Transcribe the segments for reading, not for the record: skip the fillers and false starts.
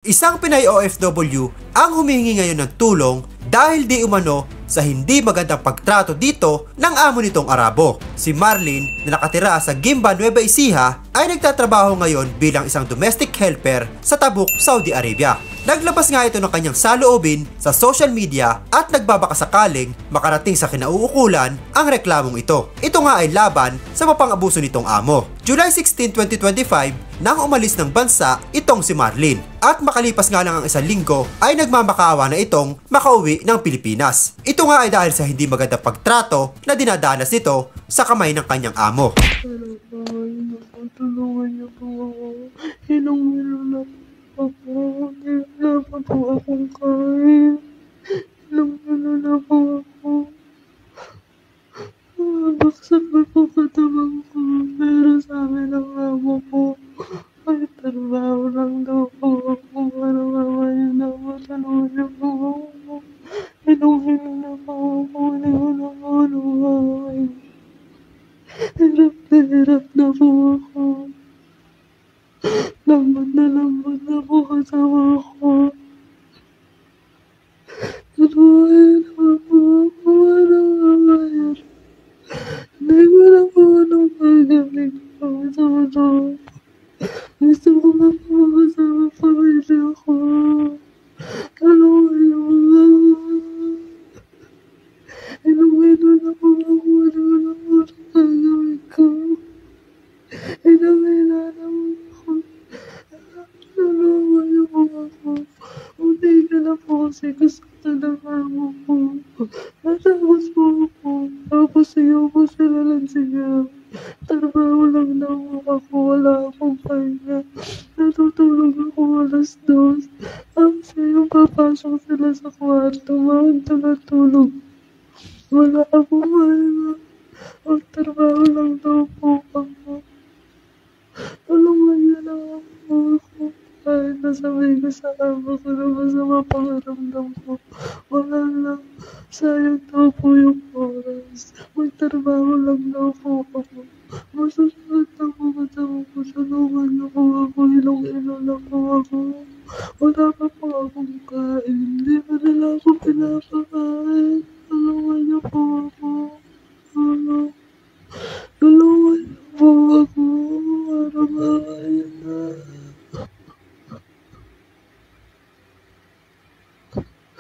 Isang Pinay OFW ang humihingi ngayon ng tulong dahil di umano sa hindi magandang pagtrato dito ng amo nitong Arabo. Si Marlene na nakatira sa Gimba, Nueva Ecija ay nagtatrabaho ngayon bilang isang domestic helper sa Tabuk, Saudi Arabia. Naglabas nga ito ng kanyang saloobin sa social media at nagbabakasakaling makarating sa kinauukulan ang reklamong ito. Ito nga ay laban sa mapang-abuso nitong amo. July 16, 2025 nang umalis ng bansa itong si Marlene. At makalipas nga lang ang isang linggo ay nagmamakawa na itong makauwi ng Pilipinas. Ito nga ay dahil sa hindi magandang pagtrato na dinadanas nito sa kamay ng kanyang amo. Tulungan niyo po ako. Hinong-hilo na po ako. Wala pa po akong kain. Hinong-hilo na po ako. Baksak na po katawan ko. Pero sabi ng amo po, ay trabaho lang daw po ako. Ano naman yun ako. Tulungan niyo po ako. Hinong-hilo na po ako. Hindi ko na po naman. Hirap na po ako. Lambot na po kasama ko. Tulungan na po ako. Ano naman. Hindi ko na po anong paggamit ko. Gusto ko na po kasama pamilya ko. Tulungan niyo po. Hinong-hilo na po ako. Ano na po anong paggamit ko. Hinong-hilo na po ako. Tulungan niyo po ako. Hindi ka na po kasi gusto ng amo ko. Natapos po ako. Tapos siya po sila lang siya. Trabaho lang daw ako. Wala akong pahinga. Natutulog ako alas 2. Tapos yung papasok sila sa kwarto. Maunta na tulog. Wala akong pahinga. Trabaho lang daw po ako. Tulungan niyo lang ako. Kahit nasabi ko sa amo ko na masama pangaramdam ko. Wala lang. Sayang daw po yung oras. Magtrabaho lang daw po ako. Masasakit na po kasama ko. Tulungan niyo po ako. Hilong-hilo lang po ako. Wala pa po akong kain. Hindi pa nila ako pinapakain. Tulungan niyo po ako. Tulungan niyo po ako. Para makain na.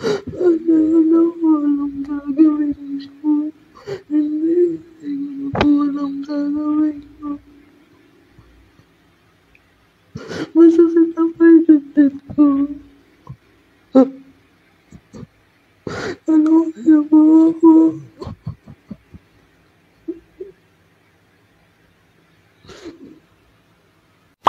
Ano po alam gagawin ko? Hindi ko po alam gagawin ko. Masakit na po yung dibdib ko. Ano kaya po ako?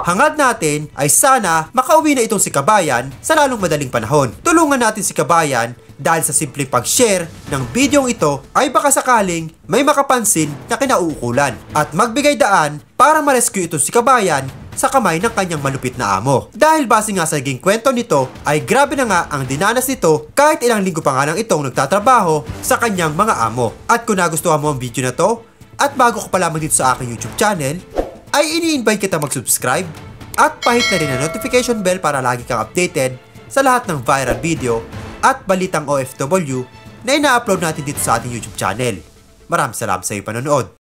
Hangad natin ay sana makauwi na itong si Kabayan sa lalong madaling panahon. Tulungan natin si Kabayan dahil sa simpleng pag-share ng bidyong ito ay baka sakaling may makapansin na kinauukulan at magbigay daan para ma-rescue itong si Kabayan sa kamay ng kanyang malupit na amo. Dahil base nga sa naging kwento nito ay grabe na nga ang dinanas nito kahit ilang linggo pa nga lang itong nagtatrabaho sa kanyang mga amo. At kung nagustuhan mo ang video na to at bago ka pa lamang dito sa aking YouTube channel, ay ini-invite kita mag-subscribe at pahit na rin ang notification bell para lagi kang updated sa lahat ng viral video at balitang OFW na ina-upload natin dito sa ating YouTube channel. Maraming salamat sa iyong panonood.